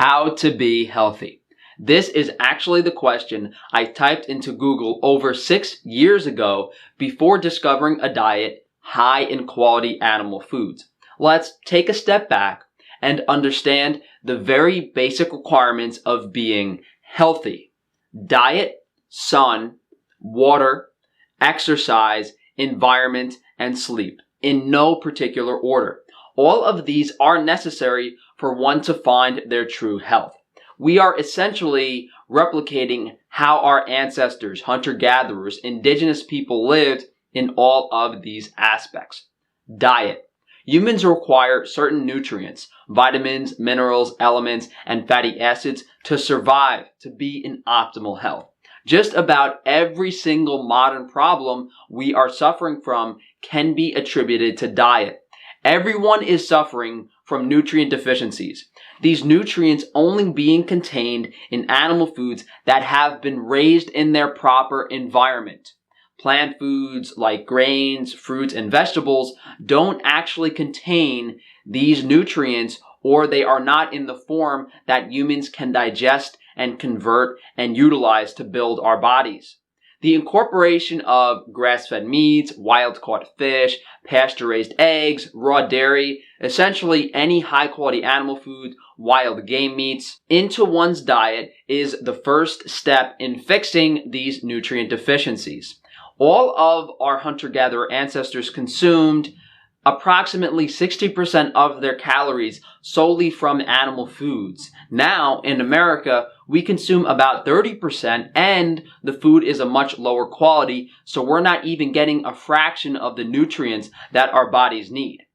How to be healthy. This is actually the question I typed into Google over 6 years ago before discovering a diet high in quality animal foods. Let's take a step back and understand the very basic requirements of being healthy. Diet, sun, water, exercise, environment, and sleep, in no particular order. All of these are necessary for one to find their true health. We are essentially replicating how our ancestors, hunter-gatherers, indigenous people lived in all of these aspects. Diet. Humans require certain nutrients, vitamins, minerals, elements, and fatty acids to survive, to be in optimal health. Just about every single modern problem we are suffering from can be attributed to diet. Everyone is suffering from nutrient deficiencies. These nutrients only being contained in animal foods that have been raised in their proper environment. Plant foods like grains, fruits, and vegetables don't actually contain these nutrients, or they are not in the form that humans can digest and convert and utilize to build our bodies. The incorporation of grass-fed meats, wild-caught fish, pasture-raised eggs, raw dairy, essentially any high-quality animal food, wild game meats, into one's diet is the first step in fixing these nutrient deficiencies. All of our hunter-gatherer ancestors consumed approximately 60% of their calories solely from animal foods. Now, in America, we consume about 30%, and the food is a much lower quality, so we're not even getting a fraction of the nutrients that our bodies need.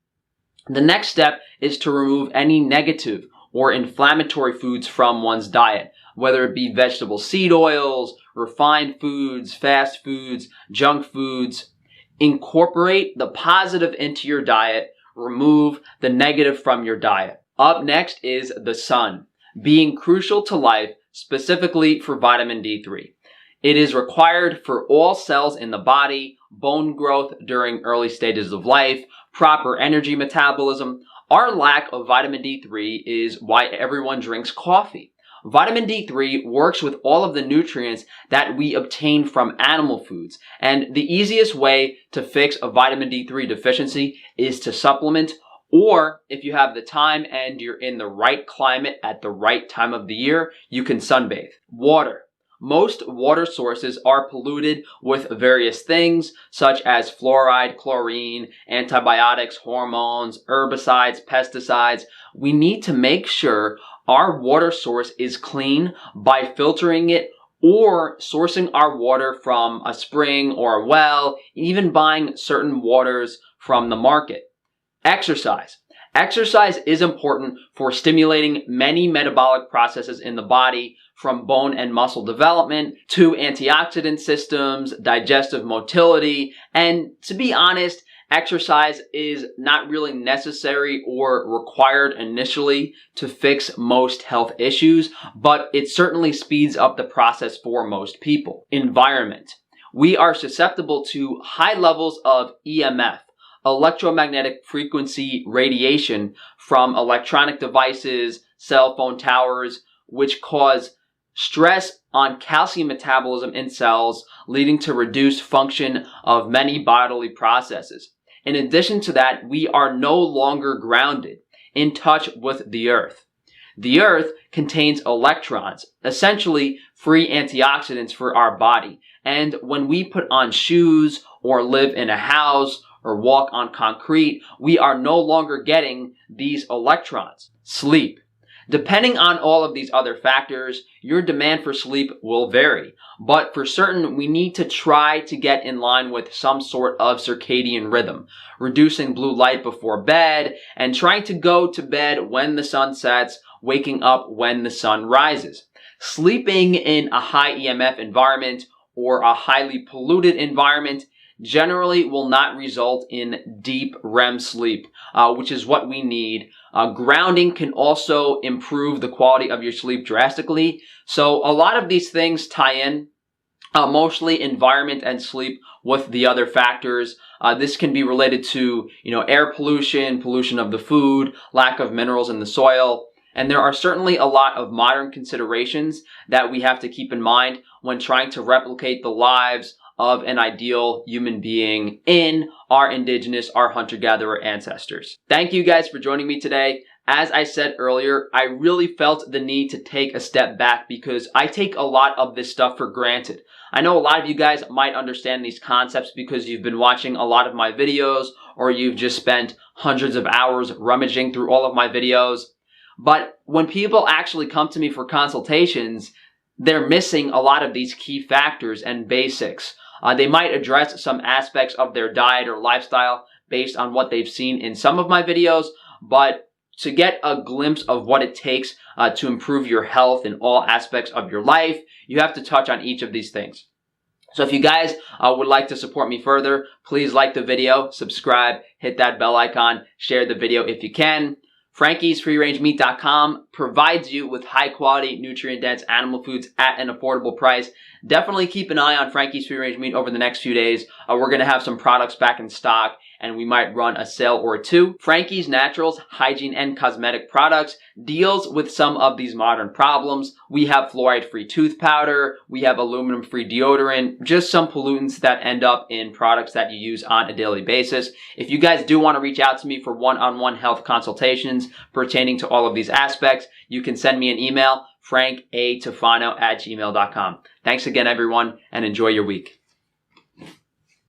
The next step is to remove any negative or inflammatory foods from one's diet, whether it be vegetable seed oils, refined foods, fast foods, junk foods. Incorporate the positive into your diet. Remove the negative from your diet. Up next is the sun, being crucial to life, specifically for vitamin D3. It is required for all cells in the body, bone growth during early stages of life, proper energy metabolism. Our lack of vitamin D3 is why everyone drinks coffee. Vitamin D3 works with all of the nutrients that we obtain from animal foods, and the easiest way to fix a vitamin D3 deficiency is to supplement, or if you have the time and you're in the right climate at the right time of the year, you can sunbathe. Water. Most water sources are polluted with various things such as fluoride, chlorine, antibiotics, hormones, herbicides, pesticides. We need to make sure our water source is clean by filtering it or sourcing our water from a spring or a well, even buying certain waters from the market. Exercise. Exercise is important for stimulating many metabolic processes in the body, from bone and muscle development to antioxidant systems, digestive motility, and to be honest, exercise is not really necessary or required initially to fix most health issues, but it certainly speeds up the process for most people. Environment. We are susceptible to high levels of EMF, electromagnetic frequency radiation, from electronic devices, cell phone towers, which cause stress on calcium metabolism in cells, leading to reduced function of many bodily processes. In addition to that, we are no longer grounded, in touch with the earth. The earth contains electrons, essentially free antioxidants for our body. And when we put on shoes or live in a house or walk on concrete, we are no longer getting these electrons. Sleep. Depending on all of these other factors, your demand for sleep will vary. But for certain, we need to try to get in line with some sort of circadian rhythm, reducing blue light before bed, and trying to go to bed when the sun sets, waking up when the sun rises. Sleeping in a high EMF environment or a highly polluted environment generally will not result in deep REM sleep, which is what we need. Grounding can also improve the quality of your sleep drastically. So a lot of these things tie in, mostly environment and sleep, with the other factors. This can be related to, air pollution, pollution of the food, lack of minerals in the soil. And there are certainly a lot of modern considerations that we have to keep in mind when trying to replicate the lives of an ideal human being in our indigenous, our hunter-gatherer ancestors. Thank you guys for joining me today. As I said earlier, I really felt the need to take a step back because I take a lot of this stuff for granted. I know a lot of you guys might understand these concepts because you've been watching a lot of my videos or you've just spent hundreds of hours rummaging through all of my videos. But when people actually come to me for consultations, they're missing a lot of these key factors and basics. They might address some aspects of their diet or lifestyle based on what they've seen in some of my videos, but to get a glimpse of what it takes to improve your health in all aspects of your life, you have to touch on each of these things. So if you guys would like to support me further, please like the video, subscribe, hit that bell icon, share the video if you can. Frankie'sFreeRangeMeat.com provides you with high quality, nutrient-dense animal foods at an affordable price. Definitely keep an eye on Frankie's Free Range Meat over the next few days. We're going to have some products back in stock and we might run a sale or two. Frankie's Naturals Hygiene and Cosmetic Products deals with some of these modern problems. We have fluoride-free tooth powder. We have aluminum-free deodorant. Just some pollutants that end up in products that you use on a daily basis. If you guys do want to reach out to me for one-on-one health consultations pertaining to all of these aspects, you can send me an email, frankatofano@gmail.com. Thanks again, everyone, and enjoy your week.